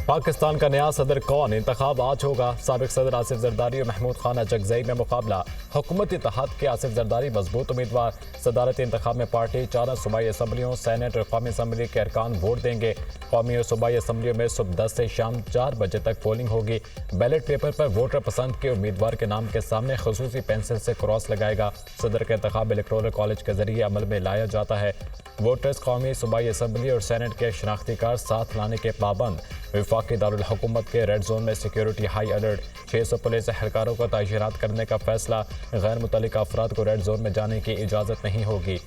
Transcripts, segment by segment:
पाकिस्तान का नया सदर कौन, इंतखाब आज होगा। साबिक सदर आसिफ जरदारी और महमूद खान अचकजई में मुकाबला। हुकूमती इत्तेहाद के आसिफ जरदारी मजबूत उम्मीदवार। सदारती इंतखाब में पार्टी 4 सूबाई असम्बलियों, सेनेट और कौमी असम्बली के अरकान वोट देंगे। कौमी और सूबाई असम्बलियों में सुबह 10 से शाम 4 बजे तक पोलिंग होगी। बैलेट पेपर पर वोटर पसंद के उम्मीदवार के नाम के सामने खसूसी पेंसिल से क्रॉस लगाएगा। सदर का इंतखाब इलेक्टोरल कॉलेज के जरिए अमल में लाया जाता है। वोटर्स कौमी सूबाई असम्बली और सेनेट के शनाख्ती कार्ड साथ लाने के पाबंद। वफाकी दारुल हुकूमत के रेड जोन में सिक्योरिटी हाई अलर्ट। 600 पुलिस एहलकारों को तैनात करने का फैसला। गैर मुतल्लिका अफराद को रेड जोन में जाने की इजाज़त नहीं होगी।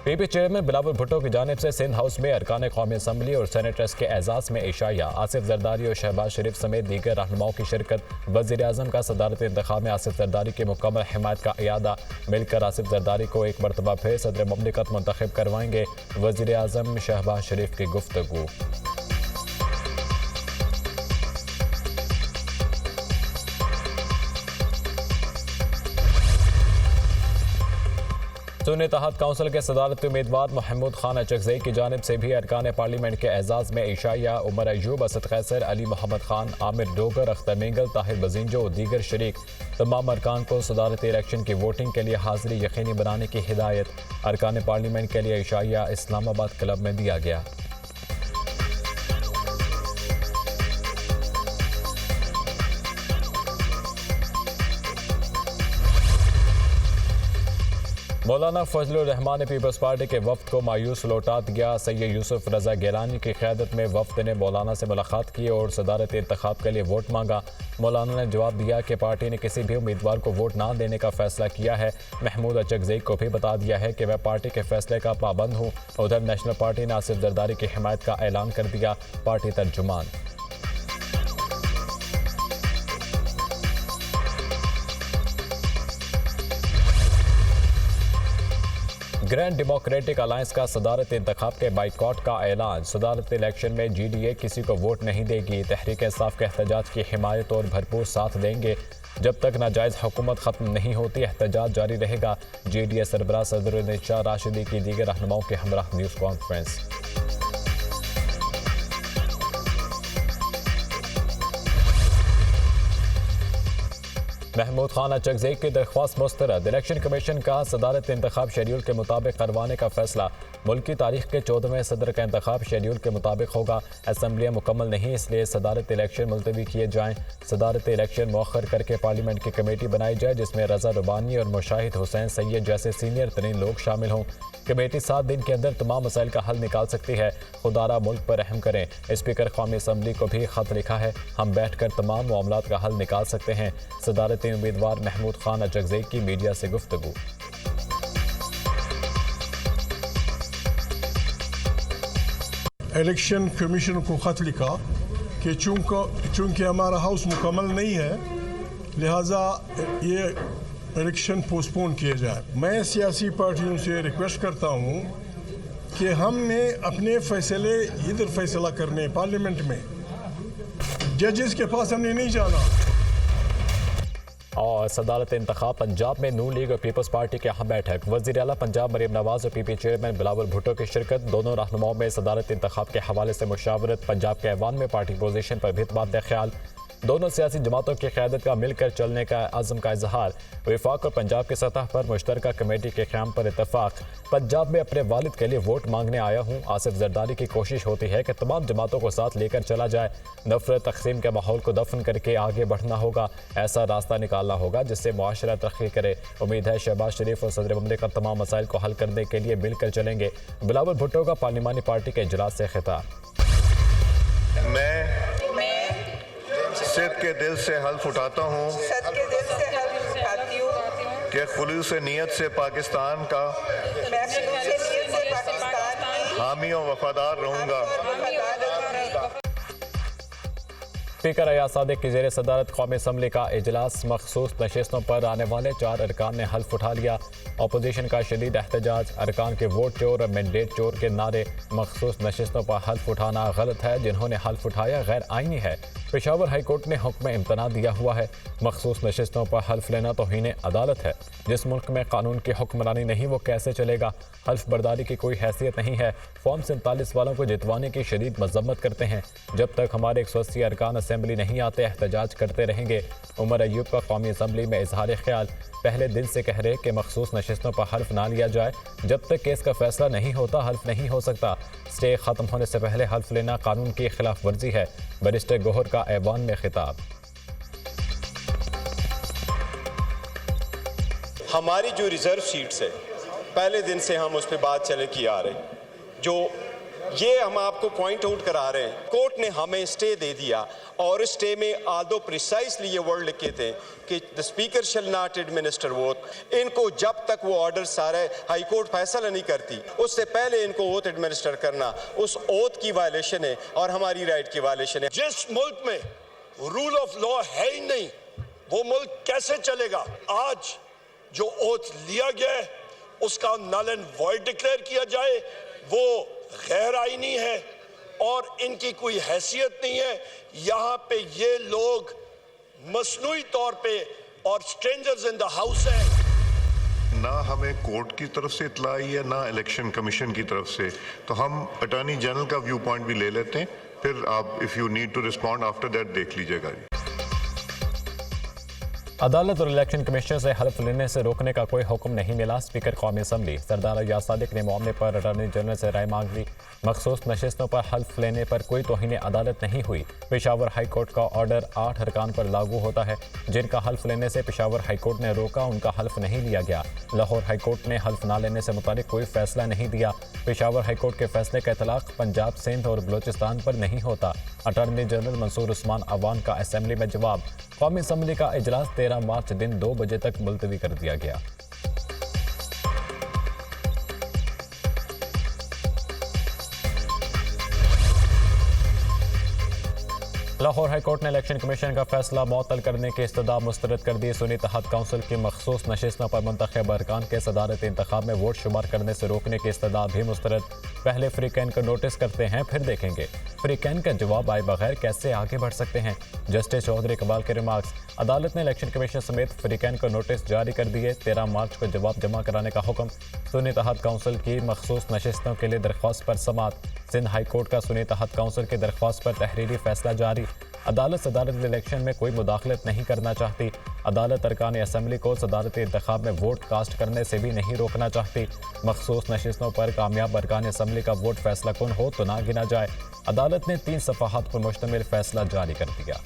पीपी चेयरमैन बिलावल भुट्टो की जानिब से सिंध हाउस में अरकान कौमी असम्बली और सेनेटर्स के एजाज़ में इशाया। आसिफ जरदारी और शहबाज शरीफ समेत दीगर रहनुमाओं की शिरकत। वज़ीर आज़म का सदारती इंतखाब में आसिफ जरदारी की मुकम्मल हिमायत का इयादा। मिलकर आसिफ जरदारी को एक मरतबा फिर सदर ममलिकत मुंतखब करवाएंगे। वज़ीर आज़म शहबाज शरीफ की गुफ्तगू। सुन्नी इत्तेहाद काउंसिल के सदारती उम्मीदवार महमूद खान अचकजई की जानिब से भी अरकान पार्लियामेंट के एजाज़ में इशाया। उमर अयूब, असद कैसर, अली मोहम्मद खान, आमिर डोगर, अख्तर मेंगल, ताहिर बजींजो और दीगर शरीक। तमाम अरकान को सदारती इलेक्शन की वोटिंग के लिए हाजिरी यकीनी बनाने की हिदायत। अरकान पार्लियामेंट के लिए इशाया इस्लामाबाद क्लब में दिया गया। मौलाना फजलुर रहमान ने पीपल्स पार्टी के वफ्द को मायूस लौटा दिया। सैयद यूसुफ रजा गिलानी की क़यादत में वफ्द ने मौलाना से मुलाकात की और सदारती इंतखाब के लिए वोट मांगा। मौलाना ने जवाब दिया कि पार्टी ने किसी भी उम्मीदवार को वोट ना देने का फैसला किया है। महमूद अचकजई को भी बता दिया है कि वह पार्टी के फैसले का पाबंद हूँ। उधर नेशनल पार्टी ने आसिफ जरदारी की हिमायत का ऐलान कर दिया। पार्टी तर्जुमान ग्रैंड डेमोक्रेटिक अलायंस का सदारती इंतखाब के बाइकॉट का ऐलान। सदारती इलेक्शन में GDA किसी को वोट नहीं देगी। तहरीक इंसाफ के एहतजाज की हिमायत और भरपूर साथ देंगे। जब तक नाजायज़ हुकूमत ख़त्म नहीं होती एहतजाज जारी रहेगा। GDA सरबराह सदरुद्दीन शाह राशिदी की दीगर रहनुमाओं के हमरा न्यूज़ कॉन्फ्रेंस। महमूद खान अचकजई की दरख्वास्त मुस्तरद। इलेक्शन कमीशन का सदारती इंतखाब शेड्यूल के मुताबिक करवाने का फैसला। मुल्क की तारीख के 14वें सदर का इंतखाब शेड्यूल के मुताबिक होगा। असम्बलियाँ मुकम्मल नहीं, इसलिए सदारती इलेक्शन मुलतवी किए जाएँ। सदारती इलेक्शन मौखर करके पार्लियामेंट की कमेटी बनाई जाए जिसमें रजा रुबानी और मुशाहिद हुसैन सैयद जैसे सीनियर तरीन लोग शामिल हों। कमेटी 7 दिन के अंदर तमाम मसाइल का हल निकाल सकती है। खुदारा मुल्क पर रहम करें। स्पीकर कौमी असम्बली को भी खत लिखा है। हम बैठ कर तमाम मामलात का हल निकाल सकते हैं। सदारती उम्मीदवार महमूद खान अचकजई की मीडिया से गुफ्तगू। इलेक्शन कमीशन को खत लिखा कि चूंकि हमारा हाउस मुकम्मल नहीं है लिहाजा ये इलेक्शन पोस्टपोन किए जाए। मैं सियासी पार्टियों से रिक्वेस्ट करता हूँ कि हमने अपने फैसले इधर फैसला करने पार्लियामेंट में, जजेस के पास हमने नहीं जाना। और सदारत इंतखाब पंजाब में नून लीग और पीपल्स पार्टी के यहाँ बैठक। वज़ीर आला पंजाब मरीम नवाज और पीपी चेयरमैन बिलावल भुट्टो की शिरकत। दोनों रहनुमाओं में सदारत इंतखाब के हवाले से मुशावरत। पंजाब के ऐवान में पार्टी पोजीशन पर भी तबादला ख्याल। दोनों सियासी जमातों की क़यादत का मिलकर चलने का अज़म का इजहार। वफाक और पंजाब की सतह पर मुश्तरका कमेटी के क़याम पर इतफाक़। पंजाब में अपने वालिद के लिए वोट मांगने आया हूँ। आसिफ जरदारी की कोशिश होती है कि तमाम जमातों को साथ लेकर चला जाए। नफरत तकसीम के माहौल को दफन करके आगे बढ़ना होगा। ऐसा रास्ता निकालना होगा जिससे मुआशरा तरक्की करे। उम्मीद है शहबाज शरीफ और सदर ममलिकत तमाम मसाइल को हल करने के लिए मिलकर चलेंगे। बिलावल भुट्टो का पार्लिमानी पार्टी के इजलास से खिताब। मैं सिद्ध के दिल से हल्फ उठाता हूँ कि खुलूस नीयत से पाकिस्तान का हामी और वफादार रहूँगा। स्पीकर अयाज सादिक की ज़ेर सदारत कौमी असम्बली का इजलास मखसूस नशिस्तों पर आने वाले 4 अरकान ने हल्फ उठा लिया। अपोजिशन का शदीद एहतजाज, अरकान के वोट चोर और मैंडेट चोर के नारे। मखसूस नशिस्तों पर हल्फ उठाना गलत है, जिन्होंने हल्फ उठाया गैर आईनी है। पेशावर हाई कोर्ट ने हुक्म इम्तना दिया हुआ है। मखसूस नशिस्तों पर हल्फ लेना तौहीन अदालत है। जिस मुल्क में कानून की हुक्मरानी नहीं वो कैसे चलेगा। हल्फ बर्दारी की कोई हैसियत नहीं है। फॉर्म 47 वालों को जितवाने की शदीद मजम्मत करते हैं। जब तक हमारे 180 अरकान असेंबली नहीं आते एहतजाज करते रहेंगे। उमर अयूब का कौमी असम्बली में इजहार ख्याल, पहले दिन से कह रहे कि मखसूस नशिस्तों पर हल्फ ना लिया जाए। जब तक केस का फैसला नहीं होता हल्फ नहीं हो सकता। स्टे खत्म होने से पहले हल्फ लेना कानून की खिलाफ वर्जी है। बैरिस्टर गोहर का ऐवान में खिताब। हमारी जो रिजर्व सीट्स है पहले दिन से हम उस पर बात चले की आ रहे, जो ये हम आपको पॉइंट आउट करा रहे हैं। कोर्ट ने हमें स्टे दे दिया और इस स्टे में आदो प्रिसाइसली ये वर्ड लिखे थे कि the speaker shall not administer oath. इनको जब तक वो ऑर्डर सारे हाई कोर्ट फैसला नहीं करती उससे पहले इनको ओथ एडमिनिस्टर करना उस ओथ की वायलेशन है और हमारी राइट की वायलेशन है। जिस मुल्क में रूल ऑफ लॉ है ही नहीं वो मुल्क कैसे चलेगा। आज जो ओथ लिया गया है उसका नल एंड वॉइड डिक्लेयर किया जाए, वो गैर आईनी है और इनकी कोई हैसियत नहीं है। यहाँ पे ये लोग मसनूई तौर पे और स्ट्रेंजर्स इन द हाउस है। ना हमें कोर्ट की तरफ से इतला आई है ना इलेक्शन कमीशन की तरफ से, तो हम अटॉर्नी जनरल का व्यू पॉइंट भी ले लेते हैं, फिर आप if you need to respond after that देख लीजिएगा। अदालत और इलेक्शन कमीशन से हल्फ लेने से रोकने का कोई हुक्म नहीं मिला। स्पीकर कौमी असम्बली सरदार अयाज सादिक ने मामले पर अटॉर्नी जनरल से राय मांग ली। मखसूस नशिस्तों पर हल्फ लेने पर कोई तौहीन अदालत नहीं हुई। पेशावर हाई कोर्ट का ऑर्डर 8 अरकान पर लागू होता है। जिनका हल्फ लेने से पेशावर हाई कोर्ट ने रोका उनका हल्फ नहीं लिया गया। लाहौर हाई कोर्ट ने हल्फ ना लेने से मुतालिक कोई फैसला नहीं दिया। पेशावर हाई कोर्ट के फैसले का इतलाक पंजाब, सिंध और बलोचिस्तान पर नहीं होता। अटॉर्नी जनरल मंसूर उस्मान अवान का असम्बली में जवाब। कौमी असम्बली का इजलास 13 मार्च दिन 2 बजे तक मुलतवी कर दिया गया। लाहौर हाई कोर्ट ने इलेक्शन कमीशन का फैसला मुअत्तल करने की इस्तदा मुस्तरद कर दी। सुन्नी तहत काउंसिल की मखसूस नशिस्तों पर मुंतखब अरकान के सदारती इंतखाब में वोट शुमार करने से रोकने की इस्तदा भी मुस्तरद। पहले फ्री कैन को नोटिस करते हैं फिर देखेंगे। फ्री कैन का जवाब आए बगैर कैसे आगे बढ़ सकते हैं। जस्टिस चौधरी इकबाल के रिमार्क्स। अदालत ने इलेक्शन कमीशन समेत फ्री कैन को नोटिस जारी कर दिए। 13 मार्च को जवाब जमा कराने का हुक्म। सुन्नी तहत काउंसिल की मखसूस नशिस्तों के लिए दरख्वास्त पर समात। सिंध हाई कोर्ट का सुन्नी तहत काउंसिल की दरख्वास्त पर तहरीरी फैसला जारी। अदालत सदारती इलेक्शन में कोई मुदाखलत नहीं करना चाहती। अदालत अरकान असम्बली को सदारती इंतखाब में वोट कास्ट करने से भी नहीं रोकना चाहती। मखसूस नशिस्तों पर कामयाब अरकान असम्बली का वोट फैसला कौन हो तो ना गिना जाए। अदालत ने 3 सफ़ाहात पर मुश्तमिल फैसला जारी कर दिया।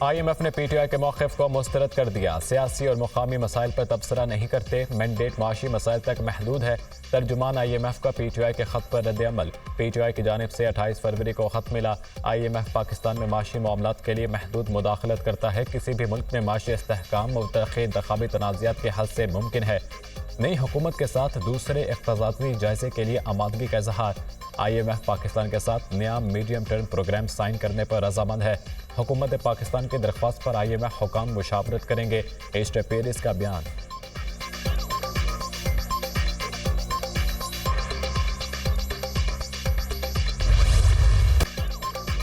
IMF ने PTI के मौक़िफ़ को मुस्तरद कर दिया। सियासी और मुकामी मसाइल पर तबसरा नहीं करते। मैंडेट माशी मसाइल तक महदूद है। तर्जुमान IMF का PTI के ख़त पर रद्द अमल। PTI की जानिब से 28 फरवरी को ख़त मिला। IMF पाकिस्तान में माशी मामलात के लिए महदूद मुदाखलत करता है। किसी भी मुल्क में माशी इस्तेहकाम और तरक्की इंतखाबी तनाज़ात के हल से मुमकिन है। नई हुकूमत के साथ दूसरे इक़्तिसादी जायजे के लिए आमादगी का इजहार। IMF पाकिस्तान के साथ नया मीडियम टर्म प्रोग्राम साइन करने पर रजामंद है। हुकूमत पाकिस्तान की दरख्वास्त पर IMF हुकाम मुशावरत करेंगे। एस्टर पेरिस का बयान।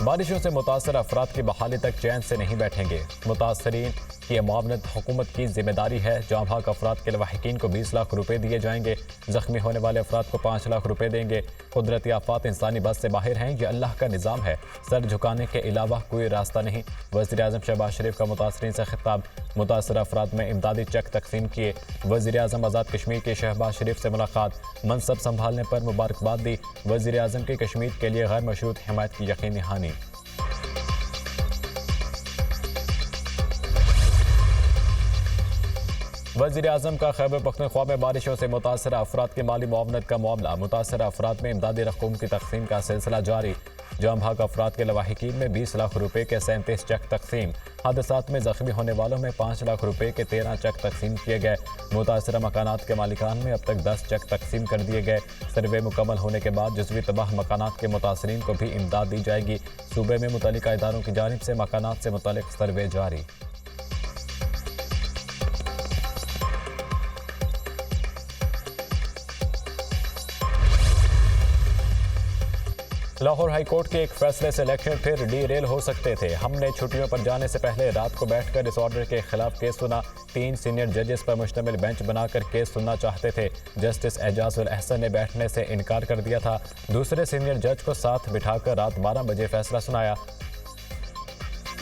बारिशों से मुतासर अफराद की बहाली तक चैन से नहीं बैठेंगे। मुतासरीन की मुआवनत हुकूमत की जिम्मेदारी है। जाँ भाग अफराद के लवाहिकीन को 20 लाख रुपए दिए जाएंगे। जख्मी होने वाले अफराद को 5 लाख रुपए देंगे। कुदरती आफात इंसानी बस से बाहर हैं, ये अल्लाह का निज़ाम है। सर झुकाने के अलावा कोई रास्ता नहीं। वज़ीर आज़म शहबाज शरीफ का मुतासरीन से खिताब। मुतासर अफराद में इमदादी चेक तकसीम किए। वज़ीर आज़म आज़ाद कश्मीर के शहबाज शरीफ से मुलाकात। मनसब संभालने पर मुबारकबाद दी। वज़ीर आज़म की कश्मीर के लिए गैर मशरूत हिमायत की यकीनी दहानी। वज़ीर आज़म का खैबर पख्तूनख्वा में बारिशों से मुतासर अफराद की माली मुआवनत का मामला। मुतासर अफराद में इमदादी रकूम की तकसीम का सिलसिला जारी। जाम भाग अफराद के लवाहिकीन में 20 लाख रुपए के 37 चेक तकसीम। हादसात में जख्मी होने वालों में 5 लाख रुपए के 13 चेक तकसीम किए गए। मुतासरा मकानात के मालिकान में अब तक 10 चेक तकसीम कर दिए गए। सर्वे मुकम्मल होने के बाद जज़वी तबाह मकानात के मुतासरीन को भी इमदाद दी जाएगी। सूबे में मुतल्लिका इदारों की जानिब से मकानात से मुतल्लिक सर्वे जारी। लाहौर हाई कोर्ट के एक फैसले से इलेक्शन फिर डीरेल हो सकते थे। हमने छुट्टियों पर जाने से पहले रात को बैठकर इस ऑर्डर के खिलाफ केस सुना। 3 सीनियर जजेस पर मुश्तमिल बेंच बनाकर केस सुनना चाहते थे। जस्टिस एजाज उल एहसन ने बैठने से इनकार कर दिया था। दूसरे सीनियर जज को साथ बिठाकर रात 12 बजे फैसला सुनाया।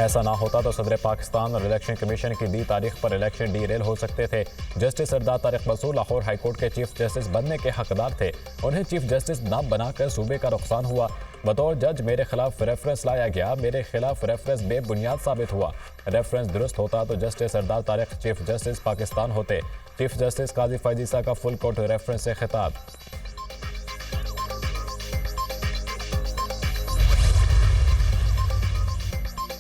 ऐसा ना होता तो सदर पाकिस्तान और इलेक्शन कमीशन की दी तारीख पर इलेक्शन डीरेल हो सकते थे। जस्टिस सरदार तारिक मसूद लाहौर हाई कोर्ट के चीफ जस्टिस बनने के हकदार थे। उन्हें चीफ जस्टिस न बनाकर सूबे का नुकसान हुआ। बतौर जज मेरे खिलाफ रेफरेंस लाया गया। मेरे खिलाफ रेफरेंस बेबुनियाद साबित हुआ। रेफरेंस दुरुस्त होता तो जस्टिस सरदार तारिक चीफ जस्टिस पाकिस्तान होते। चीफ जस्टिस काजी फैजीसा का फुल कोर्ट रेफरेंस से खिताब।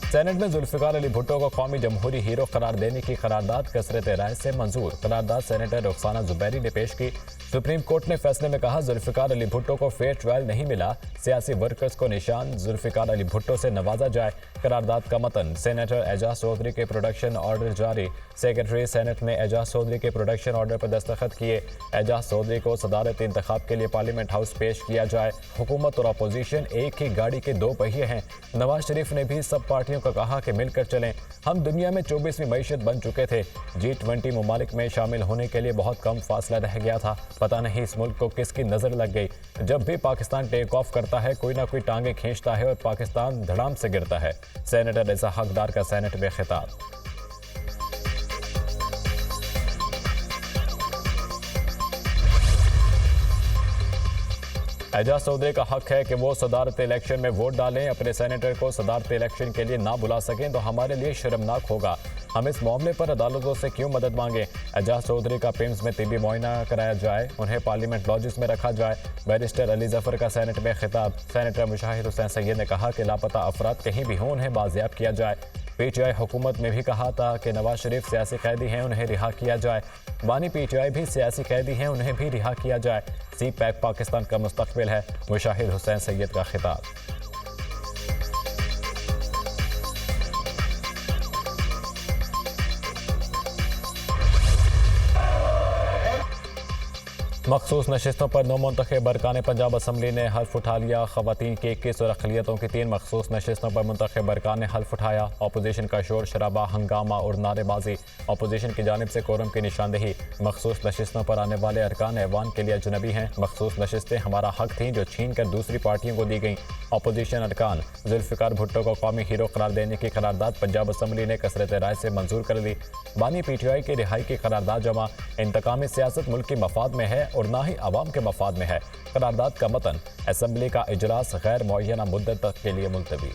सेनेट में जुल्फिकार अली भुट्टो को कौमी जमहूरी हीरो करार देने की करारदाद कसरत राय से मंजूर। करारदाद सेनेटर रुखसाना जुबैरी ने पेश की। सुप्रीम कोर्ट ने फैसले में कहा, जुल्फिकार अली भुट्टो को फेयर ट्रायल नहीं मिला। सियासी वर्कर्स को निशान जुल्फिकार अली भुट्टो से नवाजा जाए। करारदाद का मतन। सेनेटर एजाज चौधरी के प्रोडक्शन ऑर्डर जारी। सेक्रेटरी सेनेट ने एजाज चौधरी के प्रोडक्शन ऑर्डर पर दस्तखत किए। एजाज चौधरी को सदारत इंतखाब के लिए पार्लियामेंट हाउस पेश किया जाए। हुकूमत और अपोजिशन एक ही गाड़ी के 2 पहिए हैं। नवाज शरीफ ने भी सब पार्टियों को कहा कि मिलकर चलें। हम दुनिया में 24वीं मईशत बन चुके थे। G20 ममालिक में शामिल होने के लिए बहुत कम फासला रह गया था। पता नहीं इस मुल्क को किसकी नजर लग गई। जब भी पाकिस्तान टेक ऑफ करता है कोई ना कोई टांगे खींचता है और पाकिस्तान धड़ाम से गिरता है। सेनेटर रज़ा हकदार का सेनेट में खिताब। एजाज चौधरी का हक है कि वो सदारत इलेक्शन में वोट डालें। अपने सेनेटर को सदारत इलेक्शन के लिए ना बुला सकें तो हमारे लिए शर्मनाक होगा। हम इस मामले पर अदालतों से क्यों मदद मांगे। एजाज चौधरी का पिम्स में तिबी मुआयना कराया जाए। उन्हें पार्लियामेंट लॉजिस में रखा जाए। बैरिस्टर अली जफर का सेनेट में खिताब। सेनेटर मुशाहिद हुसैन सैयद ने कहा कि लापता अफराद कहीं भी हों उन्हें बाजियाब किया जाए। PTI हुकूमत में भी कहा था कि नवाज शरीफ सियासी कैदी हैं, उन्हें रिहा किया जाए। बानी PTI भी सियासी कैदी हैं, उन्हें भी रिहा किया जाए। CPAC पाकिस्तान का मुस्तकबिल है। मुशाहिद हुसैन सैयद का खिताब। मखसूस नशिस्तों पर नौ मुंतखब अरकान पंजाब असम्बली ने हल्फ उठा लिया। खवातीन की 21 और अक़लियतों की 3 मखसूस नशिस्तों पर मुंतखब अरकान ने हल्फ उठाया। अपोजिशन का शोर शराबा, हंगामा और नारेबाजी। अपोजिशन की जानिब से कोरम की निशानदेही। मखसूस नशिस्तों पर आने वाले अरकान ऐवान के लिए अजनबी हैं। मखसूस नशिस्तें हमारा हक थीं जो छीन कर दूसरी पार्टियों को दी गईं। अपोजिशन अरकान। जुल्फिकार भुट्टो को कौमी हीरो करार देने की करारदाद पंजाब असम्बली ने कसरत राय से मंजूर कर ली। बानी PTI की रिहाई की करारदाद जमा। इंतकामी सियासत मुल्क के मफाद में है और ना ही अवाम के मफाद में है। करारदाद का मतन। असम्बली का इजलास गैर मुअय्यना मुद्दत तक के लिए मुलतवी।